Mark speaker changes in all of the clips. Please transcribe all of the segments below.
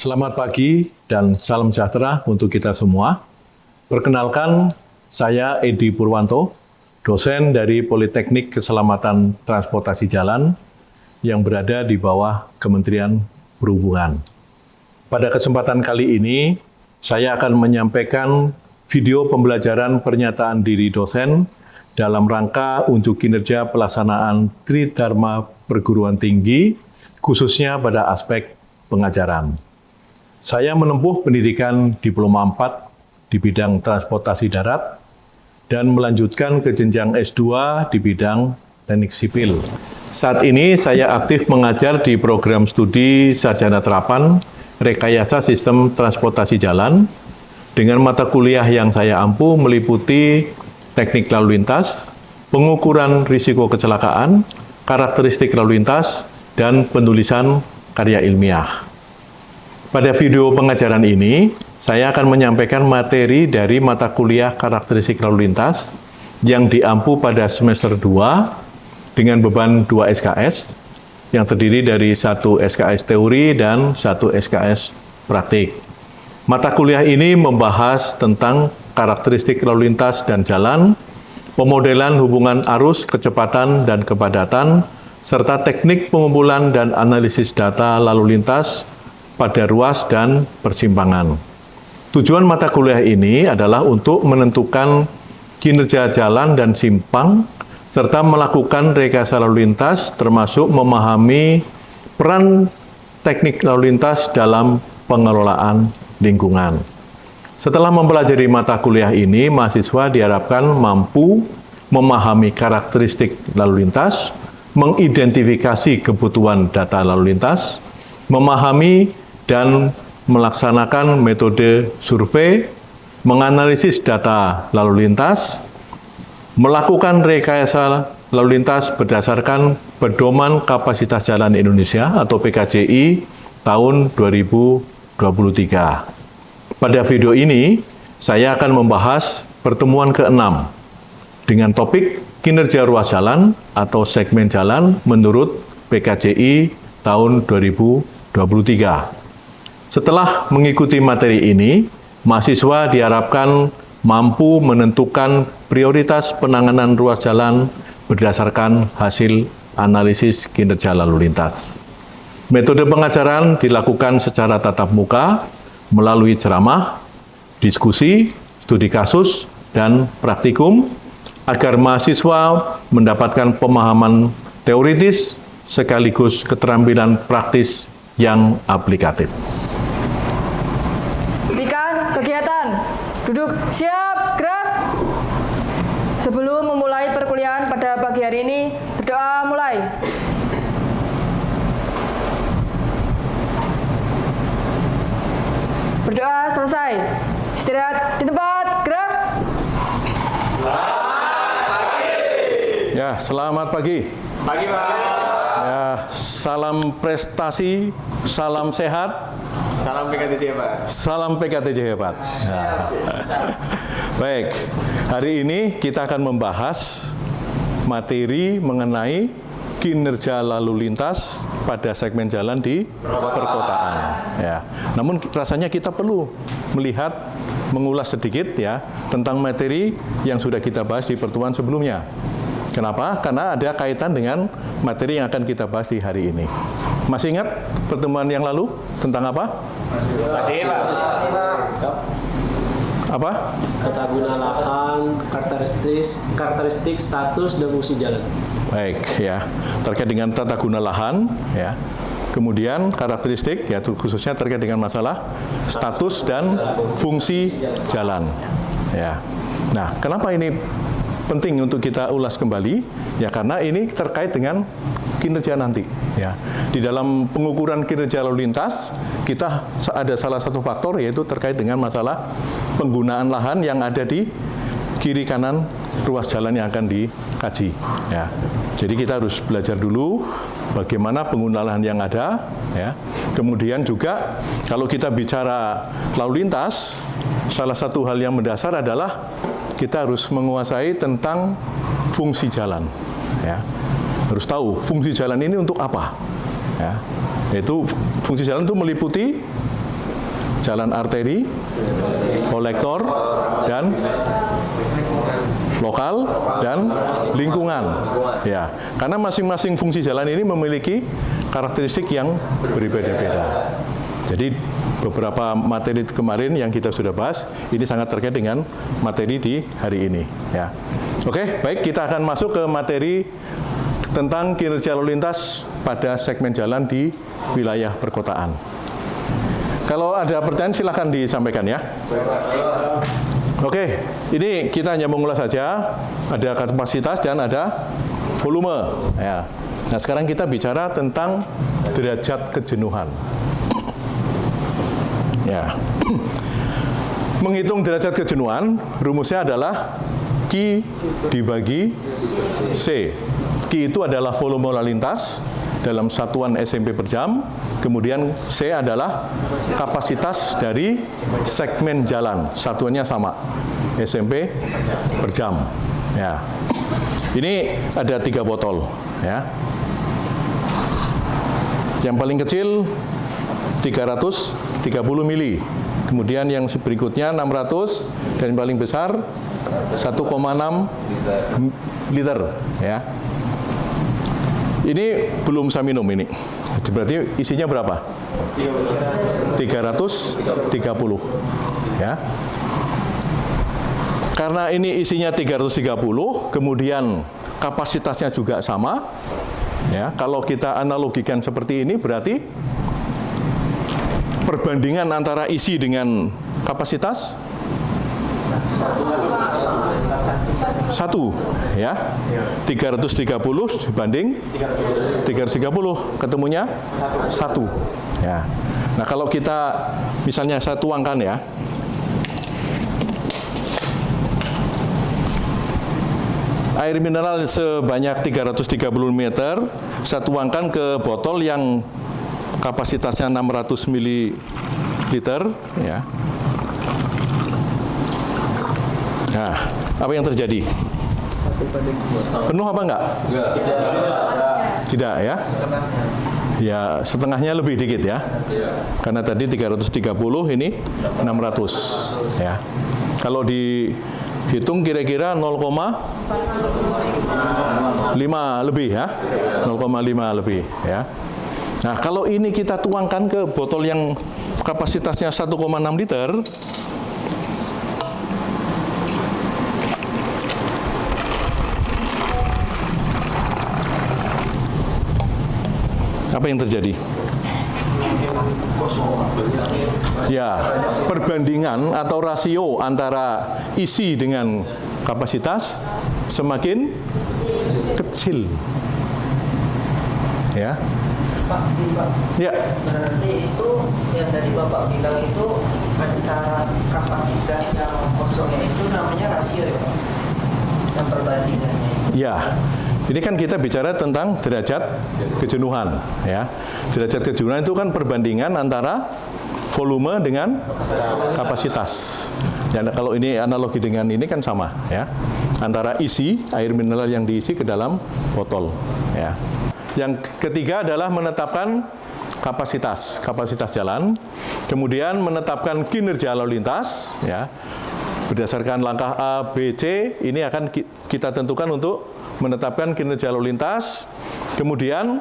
Speaker 1: Selamat pagi dan salam sejahtera untuk kita semua. Perkenalkan, saya Edi Purwanto, dosen dari Politeknik Keselamatan Transportasi Jalan yang berada di bawah Kementerian Perhubungan. Pada kesempatan kali ini, saya akan menyampaikan video pembelajaran pernyataan diri dosen dalam rangka unjuk kinerja pelaksanaan Tridharma Perguruan Tinggi, khususnya pada aspek pengajaran. Saya menempuh pendidikan Diploma 4 di bidang transportasi darat dan melanjutkan ke jenjang S2 di bidang teknik sipil. Saat ini saya aktif mengajar di program studi Sarjana Terapan Rekayasa Sistem Transportasi Jalan dengan mata kuliah yang saya ampu meliputi teknik lalu lintas, pengukuran risiko kecelakaan, karakteristik lalu lintas, dan penulisan karya ilmiah. Pada video pengajaran ini, saya akan menyampaikan materi dari mata kuliah karakteristik lalu lintas yang diampu pada semester 2 dengan beban 2 SKS yang terdiri dari 1 SKS teori dan 1 SKS praktik. Mata kuliah ini membahas tentang karakteristik lalu lintas dan jalan, pemodelan hubungan arus, kecepatan, dan kepadatan, serta teknik pengumpulan dan analisis data lalu lintas pada ruas dan persimpangan. Tujuan mata kuliah ini adalah untuk menentukan kinerja jalan dan simpang, serta melakukan rekayasa lalu lintas, termasuk memahami peran teknik lalu lintas dalam pengelolaan lingkungan. Setelah mempelajari mata kuliah ini, mahasiswa diharapkan mampu memahami karakteristik lalu lintas, mengidentifikasi kebutuhan data lalu lintas, memahami dan melaksanakan metode survei, menganalisis data lalu lintas, melakukan rekayasa lalu lintas berdasarkan Pedoman Kapasitas Jalan Indonesia atau PKJI tahun 2023. Pada video ini, saya akan membahas pertemuan ke-6 dengan topik kinerja ruas jalan atau segmen jalan menurut PKJI tahun 2023. Setelah mengikuti materi ini, mahasiswa diharapkan mampu menentukan prioritas penanganan ruas jalan berdasarkan hasil analisis kinerja lalu lintas. Metode pengajaran dilakukan secara tatap muka melalui ceramah, diskusi, studi kasus, dan praktikum agar mahasiswa mendapatkan pemahaman teoritis sekaligus keterampilan praktis yang aplikatif.
Speaker 2: Kegiatan, duduk, siap, gerak. Sebelum memulai perkuliahan pada pagi hari ini, berdoa mulai. Berdoa selesai. Istirahat di tempat, gerak.
Speaker 1: Selamat pagi. Ya, selamat pagi.
Speaker 3: Pagi, Pak.
Speaker 1: Ya, salam prestasi, salam sehat.
Speaker 3: Salam PKTJ, Pak.
Speaker 1: Salam PKTJ, Pak. Ya. Baik, hari ini kita akan membahas materi mengenai kinerja lalu lintas pada segmen jalan di perkotaan. Ya. Namun rasanya kita perlu melihat, mengulas sedikit ya tentang materi yang sudah kita bahas di pertemuan sebelumnya. Kenapa? Karena ada kaitan dengan materi yang akan kita bahas di hari ini. Masih ingat pertemuan yang lalu tentang apa?
Speaker 3: Masih, Pak.
Speaker 1: Apa?
Speaker 4: Tata guna lahan, karakteristik, status, dan fungsi jalan.
Speaker 1: Baik, ya. Terkait dengan tata guna lahan, ya. Kemudian karakteristik, yaitu khususnya terkait dengan masalah status dan fungsi jalan. Ya. Nah, kenapa ini penting untuk kita ulas kembali? Ya, karena ini terkait dengan kinerja nanti. Ya. Di dalam pengukuran kinerja lalu lintas, kita ada salah satu faktor yaitu terkait dengan masalah penggunaan lahan yang ada di kiri kanan ruas jalan yang akan dikaji. Ya. Jadi kita harus belajar dulu bagaimana penggunaan lahan yang ada. Ya. Kemudian juga kalau kita bicara lalu lintas, salah satu hal yang mendasar adalah kita harus menguasai tentang fungsi jalan. Ya. Harus tahu fungsi jalan ini untuk apa. Ya. Yaitu fungsi jalan itu meliputi jalan arteri, kolektor, dan lokal dan lingkungan. Ya, karena masing-masing fungsi jalan ini memiliki karakteristik yang berbeda-beda. Jadi beberapa materi kemarin yang kita sudah bahas ini sangat terkait dengan materi di hari ini. Ya, oke, baik, kita akan masuk ke materi tentang kinerja lalu lintas pada segmen jalan di wilayah perkotaan. Kalau ada pertanyaan silahkan disampaikan ya. Oke, ini kita hanya mengulas saja, ada kapasitas dan ada volume. Ya. Nah, sekarang kita bicara tentang derajat kejenuhan. Ya. Menghitung derajat kejenuhan, rumusnya adalah Q dibagi C. Q itu adalah volume lalu lintas dalam satuan SMP per jam, kemudian C adalah kapasitas dari segmen jalan, satuannya sama, SMP per jam. Ya. Ini ada 3 botol, ya. Yang paling kecil 330 mili, kemudian yang berikutnya 600, dan yang paling besar 1,6 liter, ya. Ini belum saya minum ini. Berarti isinya berapa? 330. Ya. Karena ini isinya 330, kemudian kapasitasnya juga sama. Ya, kalau kita analogikan seperti ini berarti perbandingan antara isi dengan kapasitas 1, ya. 330 dibanding 330, ketemunya 1. Ya. Nah, kalau kita misalnya saya tuangkan ya. Air mineral sebanyak 330 ml, saya tuangkan ke botol yang kapasitasnya 600 ml, ya. Nah, apa yang terjadi? Penuh apa enggak? Tidak, ya? Ya, setengahnya lebih dikit ya. Karena tadi 330, ini 600, ya. Kalau dihitung kira-kira 0,5 lebih ya. 0,5 lebih ya. Nah, kalau ini kita tuangkan ke botol yang kapasitasnya 1,6 liter, apa yang terjadi? Ya, perbandingan atau rasio antara isi dengan kapasitas semakin kecil. Ya.
Speaker 5: Pak,
Speaker 1: ya.
Speaker 5: Berarti itu yang tadi Bapak bilang itu antara kapasitas yang kosongnya itu namanya rasio ya Pak? Yang perbandingannya.
Speaker 1: Ya. Ini kan kita bicara tentang derajat kejenuhan, ya. Derajat kejenuhan itu kan perbandingan antara volume dengan kapasitas. Ya, kalau ini analogi dengan ini kan sama, ya. Antara isi air mineral yang diisi ke dalam botol, ya. Yang ketiga adalah menetapkan kapasitas jalan, kemudian menetapkan kinerja lalu lintas, ya. Berdasarkan langkah A, B, C, ini akan kita tentukan untuk menetapkan kinerja lalu lintas. Kemudian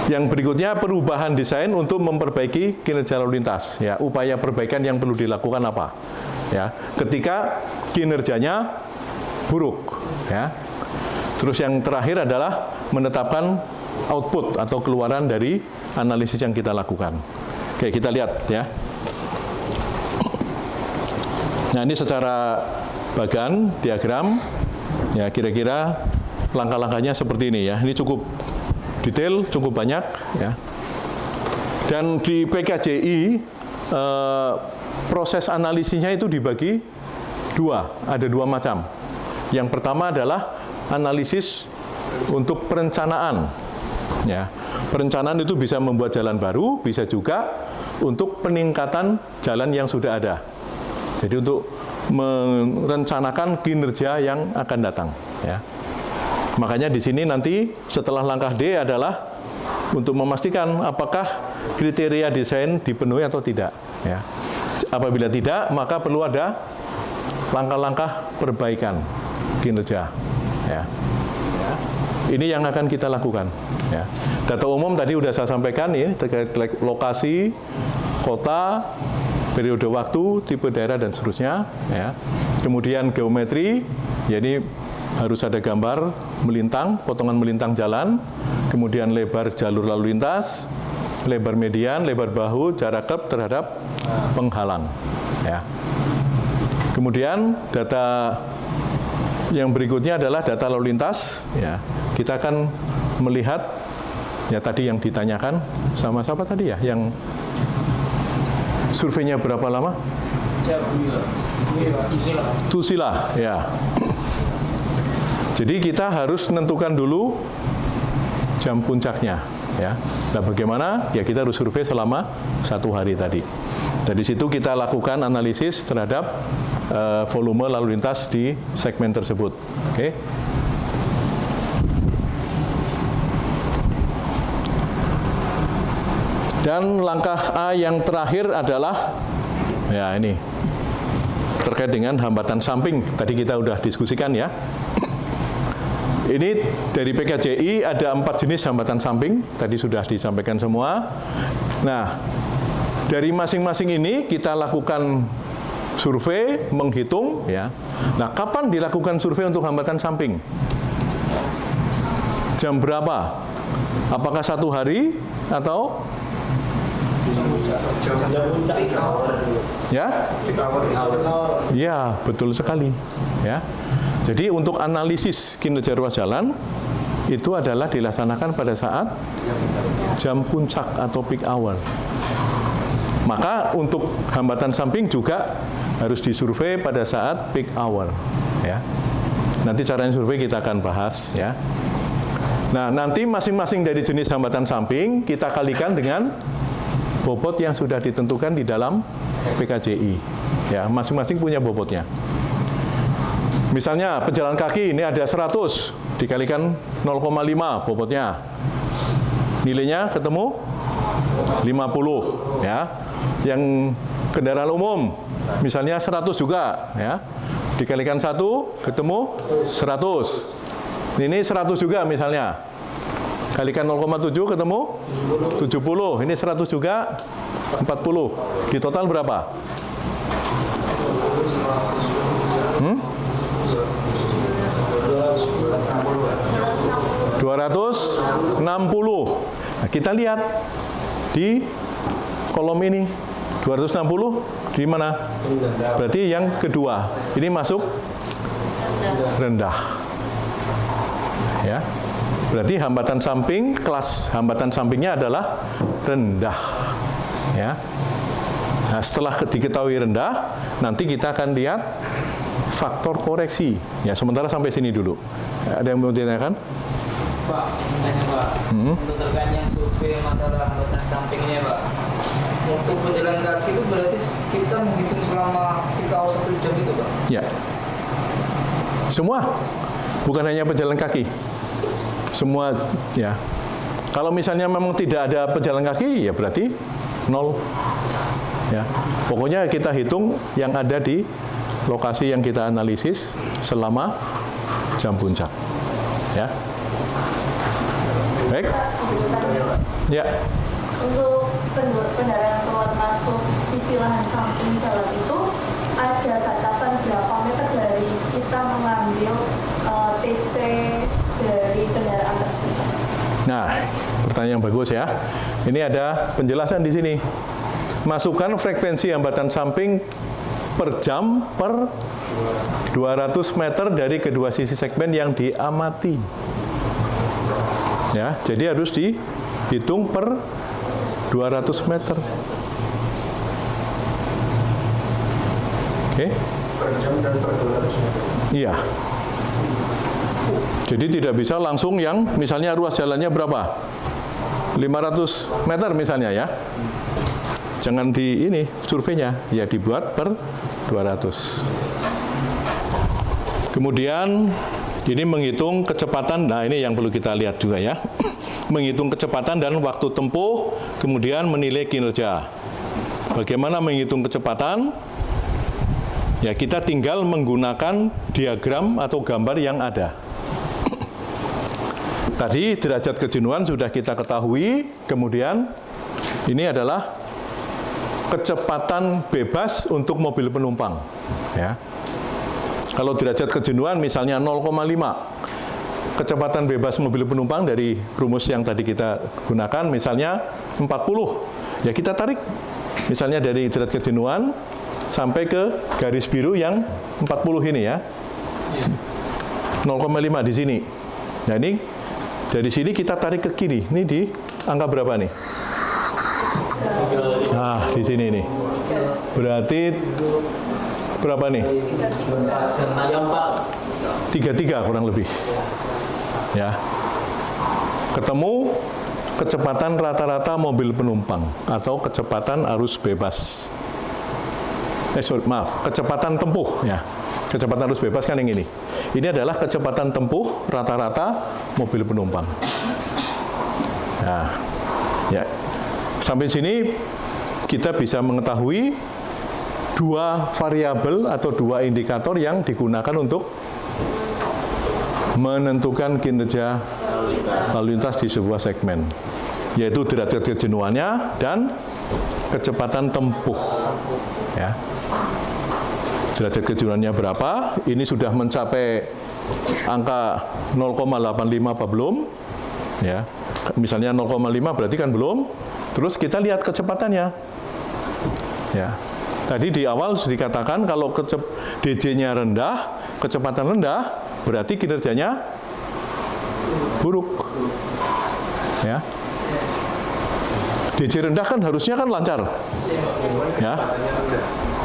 Speaker 1: yang berikutnya perubahan desain untuk memperbaiki kinerja lalu lintas. Ya, upaya perbaikan yang perlu dilakukan apa? Ya, ketika kinerjanya buruk. Ya. Terus yang terakhir adalah menetapkan output atau keluaran dari analisis yang kita lakukan. Oke, kita lihat ya. Nah, ini secara bagan diagram, ya kira-kira langkah-langkahnya seperti ini ya. Ini cukup detail, cukup banyak ya. Dan di PKJI proses analisisnya itu dibagi ada dua macam. Yang pertama adalah analisis untuk perencanaan. Ya, perencanaan itu bisa membuat jalan baru, bisa juga untuk peningkatan jalan yang sudah ada. Jadi untuk merencanakan kinerja yang akan datang. Ya. Makanya di sini nanti setelah langkah D adalah untuk memastikan apakah kriteria desain dipenuhi atau tidak. Ya. Apabila tidak, maka perlu ada langkah-langkah perbaikan kinerja. Ya. Ini yang akan kita lakukan. Ya. Data umum tadi sudah saya sampaikan ya, terkait lokasi, kota, periode waktu, tipe daerah dan seterusnya. Ya. Kemudian geometri, jadi harus ada gambar melintang, potongan melintang jalan, kemudian lebar jalur lalu lintas, lebar median, lebar bahu, jarak kerb terhadap penghalang. Ya. Kemudian data yang berikutnya adalah data lalu lintas. Ya. Kita akan melihat ya tadi yang ditanyakan sama siapa tadi ya, yang surveinya berapa lama? Tusila, ya. Jadi kita harus menentukan dulu jam puncaknya, ya. Nah, bagaimana? Ya kita harus survei selama 1 hari tadi. Dari situ kita lakukan analisis terhadap volume lalu lintas di segmen tersebut. Oke. Dan langkah A yang terakhir adalah, ya ini, terkait dengan hambatan samping. Tadi kita udah diskusikan ya. Ini dari PKJI ada 4 jenis hambatan samping, tadi sudah disampaikan semua. Nah, dari masing-masing ini kita lakukan survei, menghitung ya. Nah, kapan dilakukan survei untuk hambatan samping? Jam berapa? Apakah 1 hari atau ya? Ya, betul sekali. Ya. Jadi untuk analisis kinerja ruas jalan itu adalah dilaksanakan pada saat jam puncak atau peak hour. Maka untuk hambatan samping juga harus disurvei pada saat peak hour. Ya. Nanti caranya survei kita akan bahas. Ya. Nah, nanti masing-masing dari jenis hambatan samping kita kalikan dengan bobot yang sudah ditentukan di dalam PKJI. Ya, masing-masing punya bobotnya. Misalnya pejalan kaki ini ada 100 dikalikan 0,5 bobotnya. Nilainya ketemu 50 ya. Yang kendaraan umum misalnya 100 juga ya. Dikalikan 1 ketemu 100. Ini 100 juga misalnya. Kalikan 0,7 ketemu 70. Ini 100 juga 40. Di total berapa? 260. Nah, kita lihat di kolom ini 260 di mana? Berarti yang kedua. Ini masuk rendah. Ya. Berarti hambatan samping, kelas hambatan sampingnya adalah rendah. Ya. Nah, setelah diketahui rendah, nanti kita akan lihat faktor koreksi. Ya, sementara sampai sini dulu. Ada yang mau ditanyakan?
Speaker 6: Pak, tanya Pak, untuk terkait yang survei masalah hambatan samping ini ya Pak, untuk pejalan kaki itu berarti kita menghitung selama 1 jam itu Pak?
Speaker 1: Ya. Semua, bukan hanya pejalan kaki. Semua, ya. Kalau misalnya memang tidak ada pejalan kaki, ya berarti 0. Ya. Pokoknya kita hitung yang ada di lokasi yang kita analisis selama jam puncak. Ya. Baik. Ya.
Speaker 7: Untuk kendaraan keluar masuk sisi lahan samping jalan itu ada batasan berapa meter dari kita mengambil TC dari kendaraan tersebut?
Speaker 1: Nah, pertanyaan yang bagus ya. Ini ada penjelasan di sini. Masukkan frekuensi hambatan samping per jam per 200 meter dari kedua sisi segmen yang diamati. Ya, jadi harus dihitung per 200 meter. Oke?
Speaker 4: Per jam dan per 200 meter.
Speaker 1: Iya. Jadi tidak bisa langsung yang misalnya ruas jalannya berapa? 500 meter misalnya ya. Jangan di ini surveinya, ya dibuat per 200. Kemudian ini menghitung kecepatan. Nah, ini yang perlu kita lihat juga ya. menghitung kecepatan dan waktu tempuh, kemudian menilai kinerja. Bagaimana menghitung kecepatan? Ya, kita tinggal menggunakan diagram atau gambar yang ada. Tadi derajat kejenuhan sudah kita ketahui, kemudian ini adalah kecepatan bebas untuk mobil penumpang. Ya. Kalau derajat kejenuhan misalnya 0,5, kecepatan bebas mobil penumpang dari rumus yang tadi kita gunakan misalnya 40. Ya kita tarik misalnya dari derajat kejenuhan sampai ke garis biru yang 40 ini ya. 0,5 di sini. Nah ini dari sini kita tarik ke kiri. Ini di angka berapa nih? Nah, di sini nih. Berarti berapa nih? 33 kurang lebih. Ya. Ketemu kecepatan rata-rata mobil penumpang atau kecepatan arus bebas. Kecepatan tempuh ya. Kecepatan arus bebas kan yang ini. Ini adalah kecepatan tempuh rata-rata mobil penumpang. Nah, ya. Sampai sini kita bisa mengetahui dua variabel atau dua indikator yang digunakan untuk menentukan kinerja lalu lintas di sebuah segmen, yaitu derajat kejenuhannya dan kecepatan tempuh. Ya. Derajat kejenuhannya berapa? Ini sudah mencapai angka 0,85 apa belum? Ya. Misalnya 0,5 berarti kan belum. Terus kita lihat kecepatannya. Ya. Tadi di awal sudah dikatakan kalau DJ-nya rendah, kecepatan rendah, berarti kinerjanya buruk. Ya. DJ rendah kan harusnya kan lancar. Ya.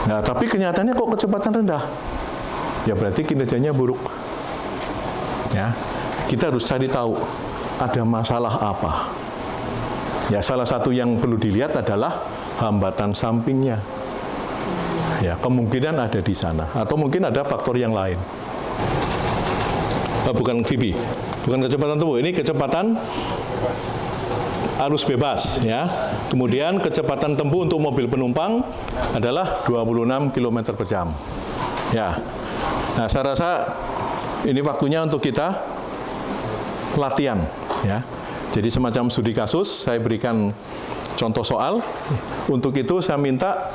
Speaker 1: Nah, tapi kenyataannya kok kecepatan rendah? Ya berarti kinerjanya buruk. Ya. Kita harus cari tahu ada masalah apa. Ya, salah satu yang perlu dilihat adalah hambatan sampingnya. Ya, kemungkinan ada di sana atau mungkin ada faktor yang lain. Bukan VB, bukan kecepatan tempuh, ini kecepatan arus bebas ya. Kemudian kecepatan tempuh untuk mobil penumpang adalah 26 km per jam. Ya. Nah, saya rasa ini waktunya untuk kita latihan ya. Jadi semacam studi kasus, saya berikan contoh soal. Untuk itu saya minta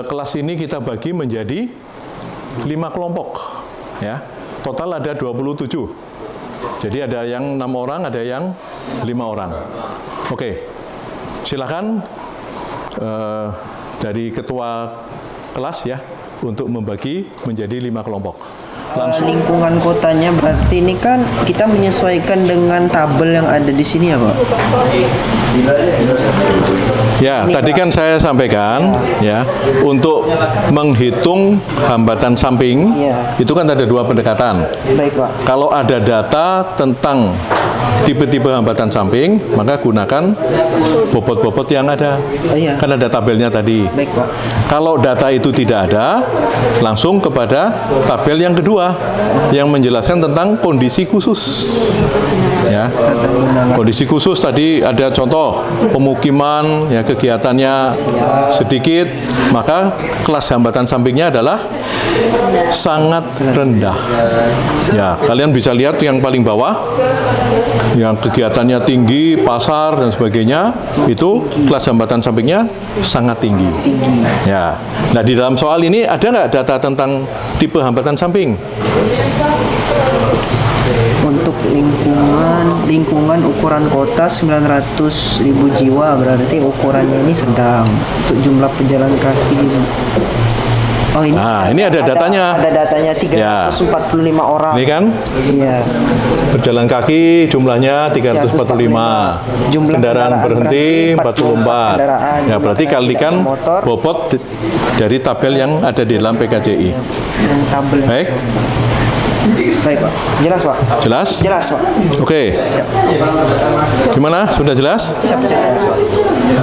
Speaker 1: kelas ini kita bagi menjadi 5 kelompok ya. Total ada 27. Jadi ada yang 6 orang, ada yang 5 orang. Oke, silakan dari ketua kelas ya untuk membagi menjadi 5 kelompok.
Speaker 5: Lingkungan kotanya berarti ini kan kita menyesuaikan dengan tabel yang ada di sini ya Pak?
Speaker 1: Ya, tadi kan saya sampaikan ya untuk menghitung hambatan samping itu kan ada dua pendekatan.
Speaker 5: Baik Pak.
Speaker 1: Kalau ada data tentang tipe-tipe hambatan samping, maka gunakan bobot-bobot yang ada. Kan ada tabelnya tadi.
Speaker 5: Baik Pak.
Speaker 1: Kalau data itu tidak ada, langsung kepada tabel yang kedua yang menjelaskan tentang kondisi khusus. Ya. Kondisi khusus tadi ada contoh pemukiman, ya kegiatannya sedikit, maka kelas hambatan sampingnya adalah sangat rendah. Ya, kalian bisa lihat yang paling bawah, yang kegiatannya tinggi, pasar dan sebagainya, itu kelas hambatan sampingnya sangat tinggi. Ya, nah di dalam soal ini ada nggak data tentang tipe hambatan samping?
Speaker 5: Untuk lingkungan ukuran kota 900.000 jiwa, berarti ukurannya ini sedang. Untuk jumlah pejalan kaki. Oh ini.
Speaker 1: Nah, ini ada datanya.
Speaker 5: Ada datanya 345 orang.
Speaker 1: Ini kan?
Speaker 5: Iya.
Speaker 1: Berjalan kaki jumlahnya 345.
Speaker 5: Jumlah
Speaker 1: kendaraan berhenti 44.
Speaker 5: Kendaraan.
Speaker 1: Ya, berarti kalikan bobot dari tabel yang ada di dalam PKJI.
Speaker 5: Yang tabel.
Speaker 1: Baik.
Speaker 5: Baik Pak. Jelas Pak.
Speaker 1: Jelas?
Speaker 5: Jelas Pak.
Speaker 1: Oke.
Speaker 5: Siap.
Speaker 1: Gimana? Sudah jelas?
Speaker 5: Siap.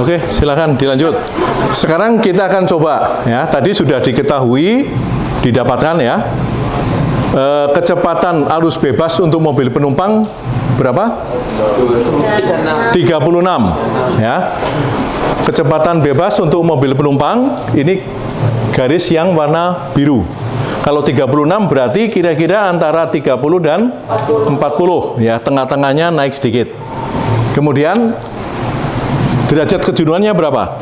Speaker 1: Oke, silakan dilanjut. Sekarang kita akan coba ya. Tadi sudah diketahui, didapatkan ya. Kecepatan arus bebas untuk mobil penumpang berapa? 36 ya. Kecepatan bebas untuk mobil penumpang ini garis yang warna biru. Kalau 36 berarti kira-kira antara 30 dan 40 ya, tengah-tengahnya naik sedikit. Kemudian derajat kejenuhannya berapa?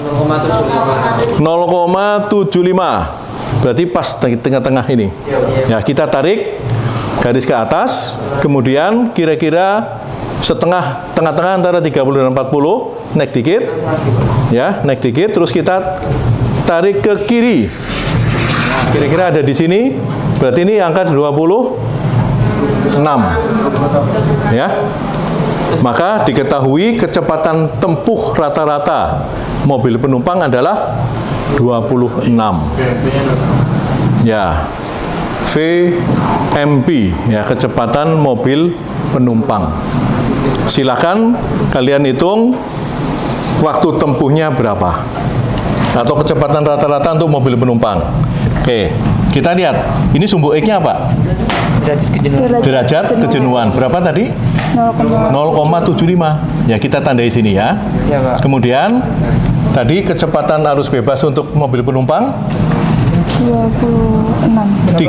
Speaker 1: 0,75. Berarti pas di tengah-tengah ini. Ya, kita tarik garis ke atas, kemudian kira-kira tengah-tengah antara 30 dan 40, naik dikit. Ya, naik dikit, terus kita tarik ke kiri. Kira-kira ada di sini, berarti ini angka 26. Ya. Maka diketahui kecepatan tempuh rata-rata mobil penumpang adalah 26. Ya. VMP, ya, kecepatan mobil penumpang. Silakan kalian hitung waktu tempuhnya berapa, atau kecepatan rata-rata untuk mobil penumpang. Oke, kita lihat. Ini sumbu X-nya apa? Derajat kejenuhan. Berapa tadi? 0,75. Ya, kita tandai sini ya.
Speaker 6: Ya, Pak.
Speaker 1: Kemudian tadi kecepatan arus bebas untuk mobil penumpang 36.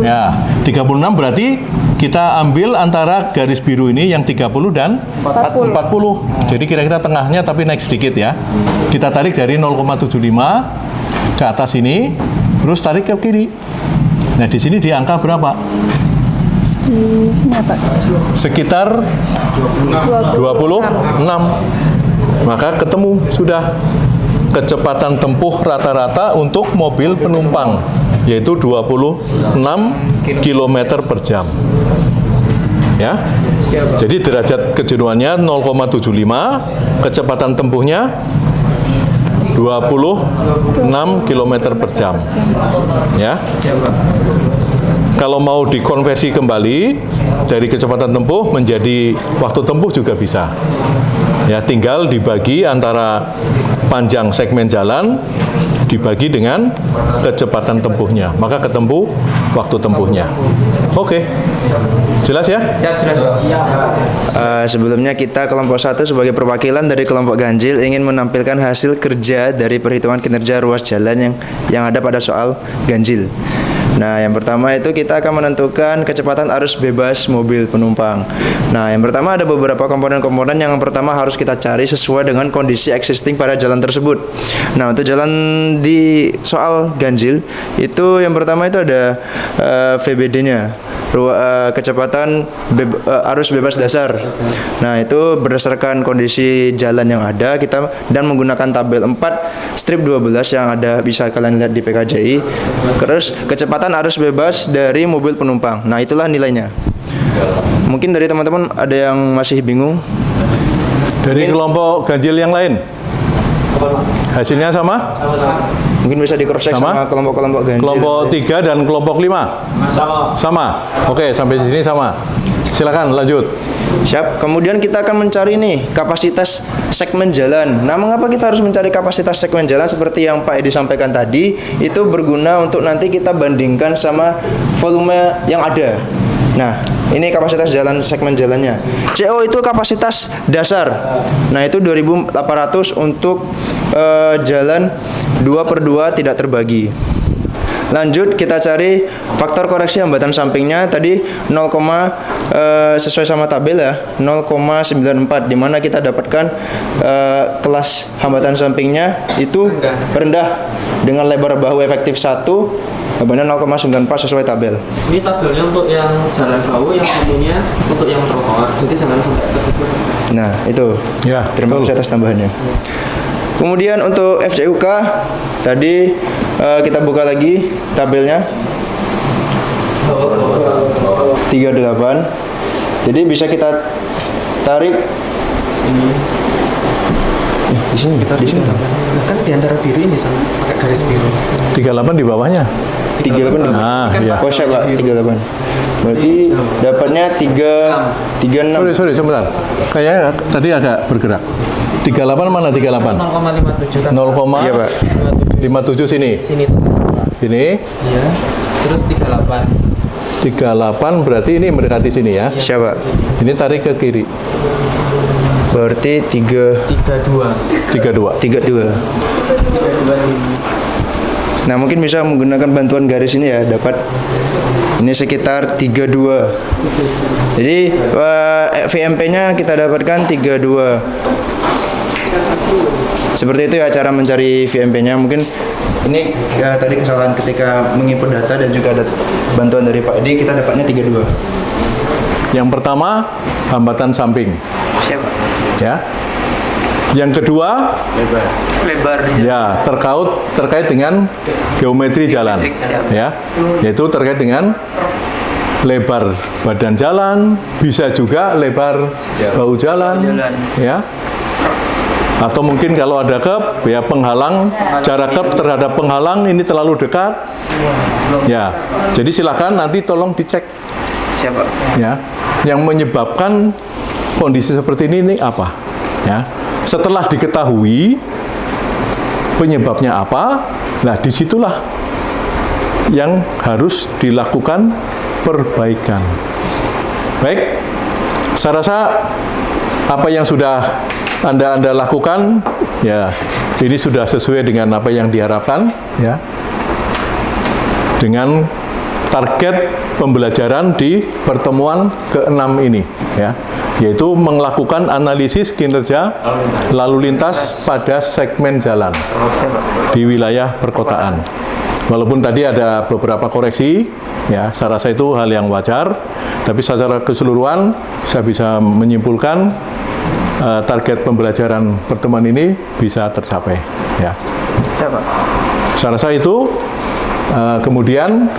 Speaker 1: Ya, 36 berarti kita ambil antara garis biru ini yang 30 dan 40. Jadi kira-kira tengahnya tapi naik sedikit ya. Kita tarik dari 0,75 ke atas ini, terus tarik ke kiri. Nah, di sini di angka berapa?
Speaker 8: Di sini apa?
Speaker 1: Sekitar 26. Maka ketemu sudah kecepatan tempuh rata-rata untuk mobil penumpang, yaitu 26 km per jam. Ya. Jadi derajat kejenuhannya 0,75, kecepatan tempuhnya 26 km per jam. Ya. Kalau mau dikonversi kembali dari kecepatan tempuh menjadi waktu tempuh juga bisa. Ya, tinggal dibagi antara panjang segmen jalan dibagi dengan kecepatan tempuhnya, maka ketemu waktu tempuhnya. Oke. Jelas ya?
Speaker 9: Sebelumnya kita kelompok 1 sebagai perwakilan dari kelompok ganjil ingin menampilkan hasil kerja dari perhitungan kinerja ruas jalan yang ada pada soal ganjil. Nah, yang pertama itu kita akan menentukan kecepatan arus bebas mobil penumpang. Nah, yang pertama ada beberapa komponen-komponen yang pertama harus kita cari sesuai dengan kondisi existing pada jalan tersebut. Nah, untuk jalan di soal ganjil itu yang pertama itu ada VBD-nya, kecepatan arus bebas dasar. Nah, itu berdasarkan kondisi jalan yang ada kita dan menggunakan tabel 4 strip 12 yang ada bisa kalian lihat di PKJI. Terus kecepatan arus bebas dari mobil penumpang. Nah, itulah nilainya. Mungkin dari teman-teman ada yang masih bingung?
Speaker 1: Dari kelompok ganjil yang lain? Hasilnya sama?
Speaker 9: Mungkin bisa di cross check sama kelompok-kelompok ganjil.
Speaker 1: Kelompok 3 dan kelompok 5? Sama. Oke, sampai di sini sama. Silakan lanjut.
Speaker 9: Siap. Kemudian kita akan mencari nih kapasitas segmen jalan. Nah, mengapa kita harus mencari kapasitas segmen jalan seperti yang Pak Edi sampaikan tadi? Itu berguna untuk nanti kita bandingkan sama volume yang ada. Nah, ini kapasitas jalan segmen jalannya. CO itu kapasitas dasar. Nah, itu 2.800 untuk jalan 2/2 tidak terbagi. Lanjut kita cari faktor koreksi hambatan sampingnya tadi 0, sesuai sama tabel ya 0,94 di mana kita dapatkan kelas hambatan sampingnya itu rendah dengan lebar bahu efektif 1 benar 0,94 sesuai tabel.
Speaker 4: Ini tabelnya untuk yang jalan bahu, yang satunya untuk yang trotoar. Jadi jangan sampai tertutup.
Speaker 9: Nah, itu.
Speaker 1: Ya,
Speaker 9: terima kasih atas tambahannya. Kemudian untuk FCUK tadi kita buka lagi tabelnya 38. Jadi bisa kita tarik ini. Di sini.
Speaker 4: Kan di antara biru ini sama pakai garis biru.
Speaker 1: 38 di bawahnya.
Speaker 9: 38.
Speaker 1: Nah, iya.
Speaker 9: Oh, siap, Pak. 38. Berarti dapatnya 36.
Speaker 1: Sorry, sebentar. Kayaknya tadi agak bergerak. 38 mana 38?
Speaker 4: 0,57 kan.
Speaker 1: 0,
Speaker 9: Iya, Pak.
Speaker 1: 57 sini.
Speaker 4: Sini tuh.
Speaker 1: Ini.
Speaker 4: Iya. Terus 38.
Speaker 1: 38 berarti ini mendekati sini ya.
Speaker 9: Siapa?
Speaker 1: Ini tarik ke kiri.
Speaker 9: Berarti
Speaker 4: 32.
Speaker 1: 32.
Speaker 9: 32. Nah, mungkin bisa menggunakan bantuan garis ini ya, dapat ini sekitar 32. Jadi VMP-nya kita dapatkan 32. Seperti itu ya cara mencari VMP-nya. Mungkin ini ya, tadi kesalahan ketika menginput data dan juga ada bantuan dari Pak Edi, kita dapatnya 32.
Speaker 1: Yang pertama, hambatan samping.
Speaker 6: Siapa?
Speaker 1: Ya. Yang kedua,
Speaker 6: Lebar.
Speaker 1: ya terkait dengan geometri jalan, ya, yaitu terkait dengan lebar badan jalan, bisa juga lebar bahu jalan, ya. Atau mungkin kalau ada kep, ya penghalang, jarak kep terhadap penghalang ini terlalu dekat, ya. Jadi silakan nanti tolong dicek,
Speaker 6: Siapa?
Speaker 1: ya, yang menyebabkan kondisi seperti ini apa, ya. Setelah diketahui penyebabnya apa, nah disitulah yang harus dilakukan perbaikan. Baik, saya rasa apa yang sudah Anda lakukan, ya ini sudah sesuai dengan apa yang diharapkan, ya. Dengan target pembelajaran di pertemuan ke-6 ini, ya, yaitu melakukan analisis kinerja lalu lintas pada segmen jalan di wilayah perkotaan. Walaupun tadi ada beberapa koreksi, ya, saya rasa itu hal yang wajar, tapi secara keseluruhan saya bisa menyimpulkan target pembelajaran pertemuan ini bisa tercapai, ya.
Speaker 6: Siapa?
Speaker 1: Saya rasa itu. Kemudian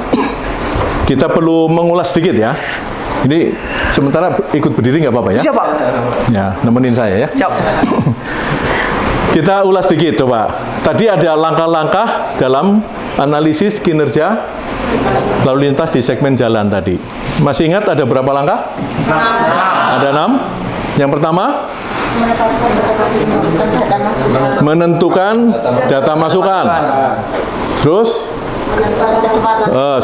Speaker 1: kita perlu mengulas sedikit ya. Ini sementara ikut berdiri nggak apa-apa ya?
Speaker 6: Siapa?
Speaker 1: Ya, nemenin saya ya.
Speaker 6: Siap.
Speaker 1: Kita ulas sedikit coba. Tadi ada langkah-langkah dalam analisis kinerja lalu lintas di segmen jalan tadi. Masih ingat ada berapa langkah? 6. Ada 6. Yang pertama, menentukan data masukan. Terus?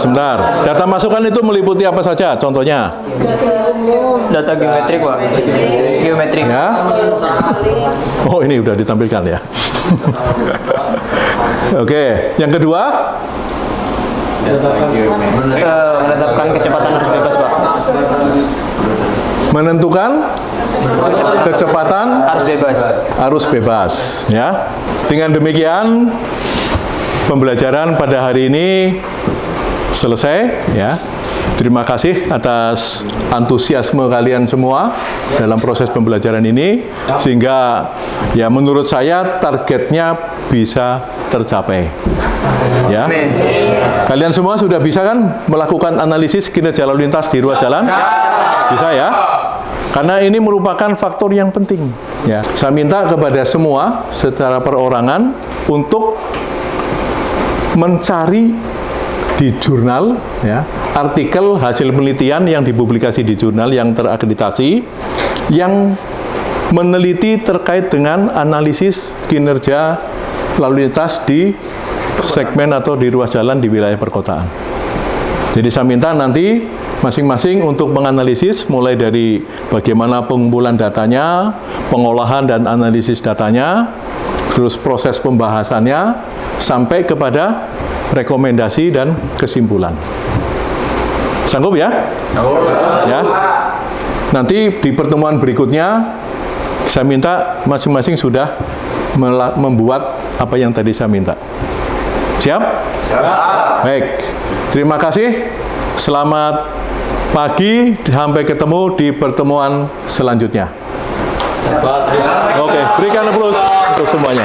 Speaker 1: Sebentar. Data masukan itu meliputi apa saja? Contohnya?
Speaker 6: Data geometrik, Pak. Geometrik.
Speaker 1: Ya. Oh, ini udah ditampilkan ya. Oke. Yang kedua?
Speaker 6: Menetapkan kecepatan arus bebas, Pak.
Speaker 1: Menentukan kecepatan arus bebas, ya. Dengan demikian pembelajaran pada hari ini selesai, ya. Terima kasih atas antusiasme kalian semua dalam proses pembelajaran ini, sehingga ya menurut saya targetnya bisa tercapai. Ya. Kalian semua sudah bisa kan melakukan analisis kinerja lalu lintas di ruas jalan? Bisa ya? Karena ini merupakan faktor yang penting. Ya. Saya minta kepada semua secara perorangan untuk mencari di jurnal, ya, artikel hasil penelitian yang dipublikasi di jurnal yang terakreditasi, yang meneliti terkait dengan analisis kinerja lalu lintas di segmen atau di ruas jalan di wilayah perkotaan. Jadi saya minta nanti masing-masing untuk menganalisis mulai dari bagaimana pengumpulan datanya, pengolahan dan analisis datanya, terus proses pembahasannya, sampai kepada rekomendasi dan kesimpulan. Sanggup ya? Ya. Nanti di pertemuan berikutnya saya minta masing-masing sudah membuat apa yang tadi saya minta. Siap? Baik. Terima kasih. Selamat pagi. Sampai ketemu di pertemuan selanjutnya. Oke, berikan aplaus untuk semuanya.